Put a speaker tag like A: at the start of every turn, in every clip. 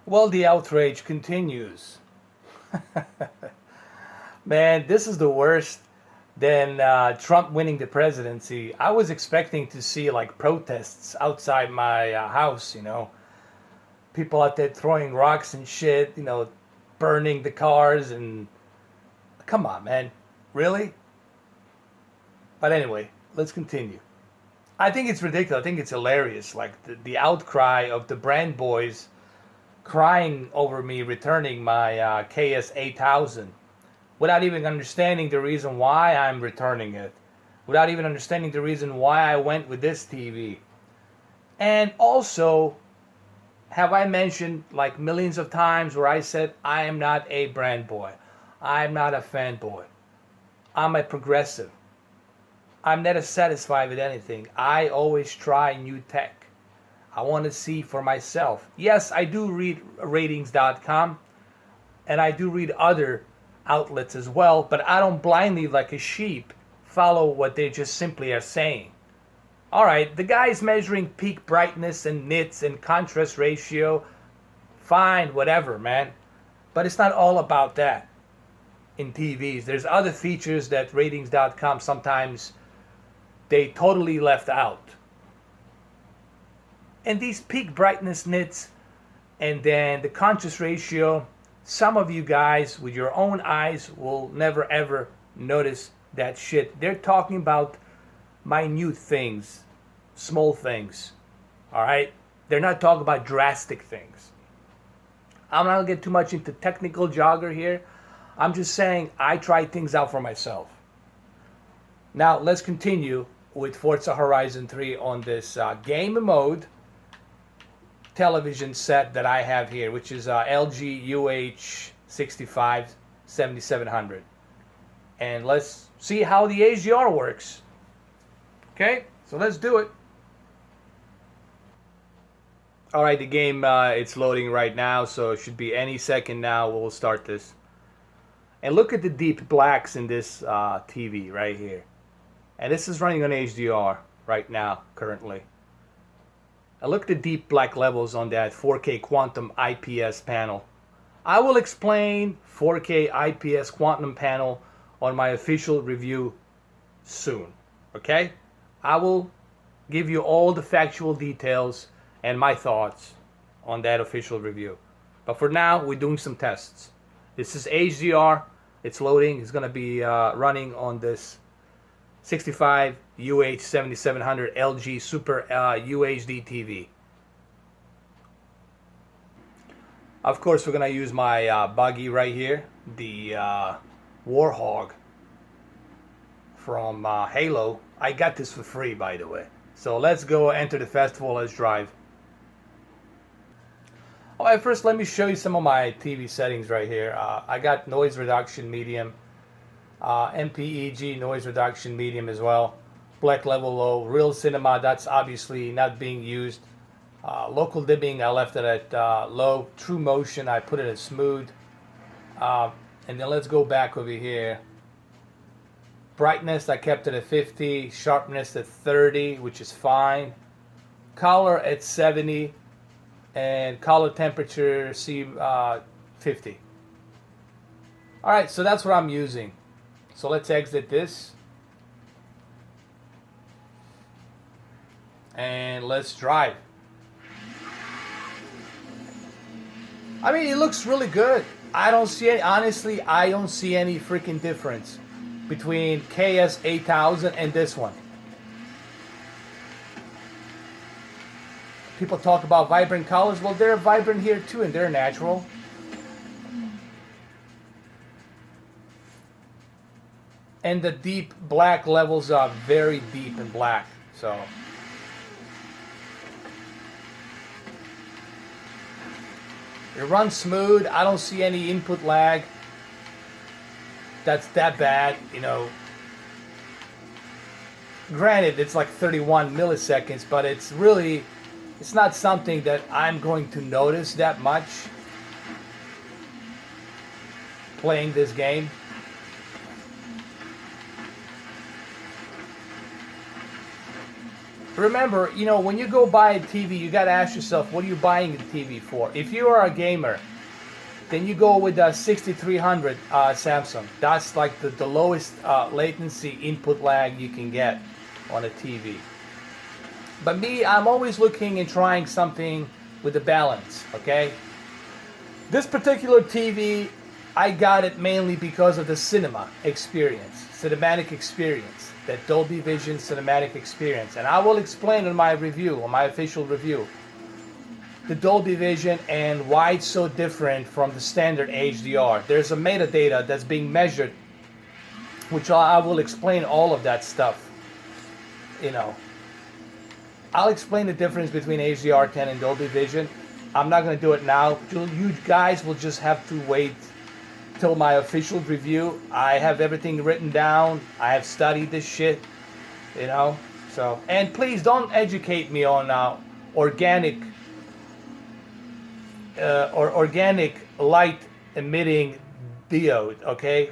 A: Well, the outrage continues. Man, this is the worst than Trump winning the presidency. I was expecting to see like protests outside my house, people out there throwing rocks and shit, burning the cars and come on, man. Really? But anyway, let's continue. I think it's ridiculous. I think it's hilarious. Like the outcry of the brand boys crying over me returning my KS 8000 without even understanding the reason why I'm returning it, without even understanding the reason why I went with this TV. And also, have I mentioned like millions of times where I said I am not a brand boy, I'm not a fanboy, I'm a progressive. I'm never satisfied with anything. I always try new tech. I want to see for myself. Yes, I do read ratings.com and I do read other outlets as well, but I don't blindly, like a sheep, follow what they just simply are saying. Alright, the guy's measuring peak brightness and nits and contrast ratio. Fine, whatever, man. But it's not all about that in TVs. There's other features that ratings.com sometimes they totally left out. And these peak brightness nits and then the contrast ratio, some of you guys with your own eyes will never ever notice that shit. They're talking about minute things, small things. All right? They're not talking about drastic things. I'm not going to get too much into technical jargon here. I'm just saying I try things out for myself. Now, let's continue with Forza Horizon 3 on this game mode television set that I have here, which is LG UH657700. And let's see how the HDR works. Okay, so let's do it. Alright, the game, it's loading right now, so it should be any second now. We'll start this. And look at the deep blacks in this TV right here. And this is running on HDR right now, currently. And look at the deep black levels on that 4K Quantum IPS panel. I will explain 4K IPS Quantum panel on my official review soon. Okay? I will give you all the factual details and my thoughts on that official review. But for now, we're doing some tests. This is HDR. It's loading. It's going to be running on this 65 UH6700 LG Super UHD TV. Of course, we're going to use my buggy right here, the Warhog from Halo. I got this for free, by the way. So let's go enter the festival. Let's drive. Alright, first let me show you some of my TV settings right here. I got noise reduction medium, MPEG noise reduction medium as well, black level low, real cinema, that's obviously not being used. Local dimming, I left it at low. True motion, I put it at smooth. And then let's go back over here. Brightness, I kept it at 50. Sharpness at 30, which is fine. Color at 70. And color temperature, 50. Alright, so that's what I'm using. So let's exit this. And let's drive. I mean, it looks really good. I don't see any, honestly, I don't see any freaking difference between KS 8000 and this one. People talk about vibrant colors. Well, they're vibrant here too, and they're natural. And the deep black levels are very deep and black. So it runs smooth. I don't see any input lag. That's that bad, you know. Granted, it's like 31 milliseconds, but it's really, it's not something that I'm going to notice that much playing this game. remember, you know, when you go buy a TV, you got to ask yourself, what are you buying the TV for? If you are a gamer, then you go with the 6300 Samsung. That's like the lowest latency input lag you can get on a TV. But me, I'm always looking and trying something with a balance, okay? This particular TV, I got it mainly because of the cinematic experience, that Dolby Vision cinematic experience. And I will explain in my review, on my official review, the Dolby Vision and why it's so different from the standard HDR. There's a metadata that's being measured, which I will explain all of that stuff. You know, I'll explain the difference between HDR10 and Dolby Vision. I'm not going to do it now. You guys will just have to wait till my official review. I have everything written down. I have studied this shit, you know. So, and please don't educate me on organic or organic light emitting diode, okay?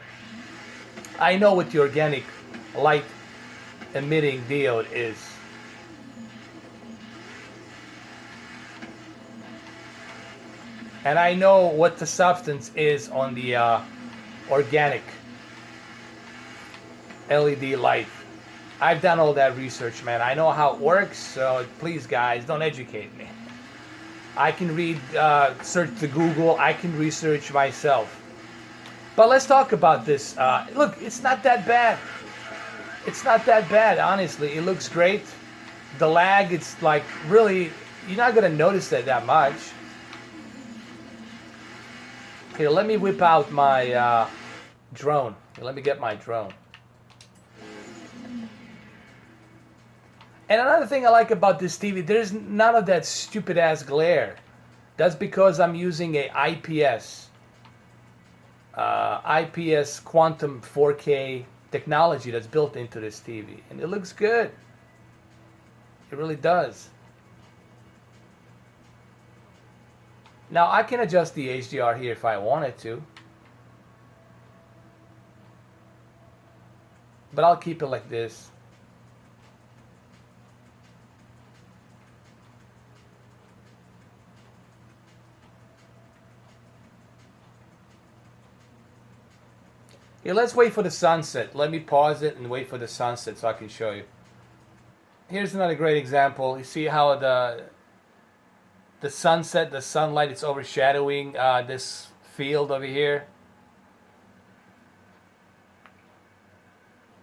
A: I know what the organic light emitting diode is. And I know what the substance is on the organic LED light. I've done all that research, man. I know how it works, so please, guys, don't educate me. I can read, search to Google. I can research myself. But let's talk about this. Look, it's not that bad. It's not that bad, honestly. It looks great. The lag, it's like really, you're not going to notice that much. Okay, let me whip out my drone. Let me get my drone. And another thing I like about this TV, there's none of that stupid ass glare. That's because I'm using a IPS quantum 4K technology that's built into this TV. And it looks good. It really does. Now I can adjust the HDR here if I wanted to. But I'll keep it like this. Yeah, let's wait for the sunset. Let me pause it and wait for the sunset so I can show you. Here's another great example. You see how the sunset, the sunlight, it's overshadowing this field over here.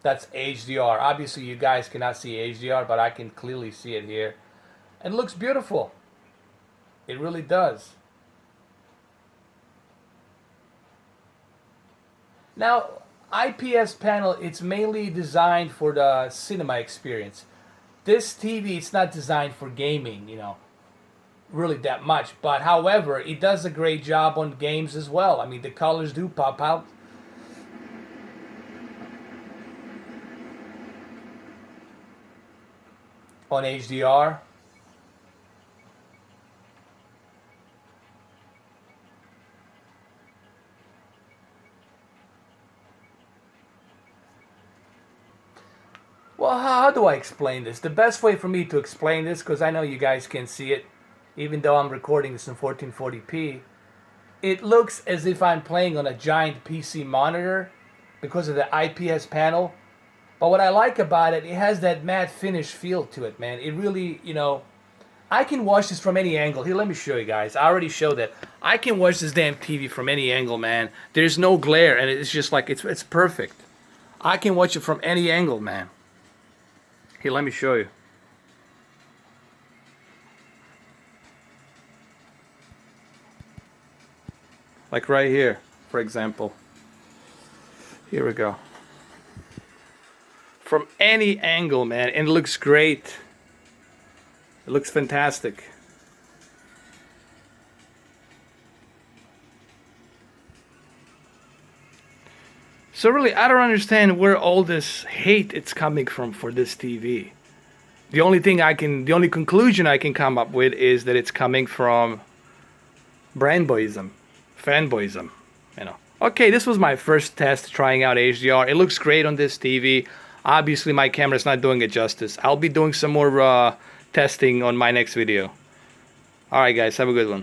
A: That's HDR. Obviously, you guys cannot see HDR, but I can clearly see it here. And it looks beautiful. It really does. Now, IPS panel, it's mainly designed for the cinema experience. This TV, it's not designed for gaming, you know, really that much. But however, it does a great job on games as well. I mean, the colors do pop out. On HDR. Well, how do I explain this? The best way for me to explain this, because I know you guys can see it, even though I'm recording this in 1440p, it looks as if I'm playing on a giant PC monitor because of the IPS panel. But what I like about it, it has that matte finish feel to it, man. It really, you know, I can watch this from any angle. Here, let me show you guys. I already showed that. I can watch this damn TV from any angle, man. There's no glare, and it's just like, it's perfect. I can watch it from any angle, man. Here, let me show you. Like right here, for example. Here we go. From any angle, man, and it looks great. It looks fantastic. So really, I don't understand where all this hate it's coming from for this TV. The only conclusion I can come up with is that it's coming from brandboyism, fanboyism, you know. Okay, this was my first test trying out HDR. It looks great on this TV. Obviously, my camera's not doing it justice. I'll be doing some more testing on my next video. Alright guys, have a good one.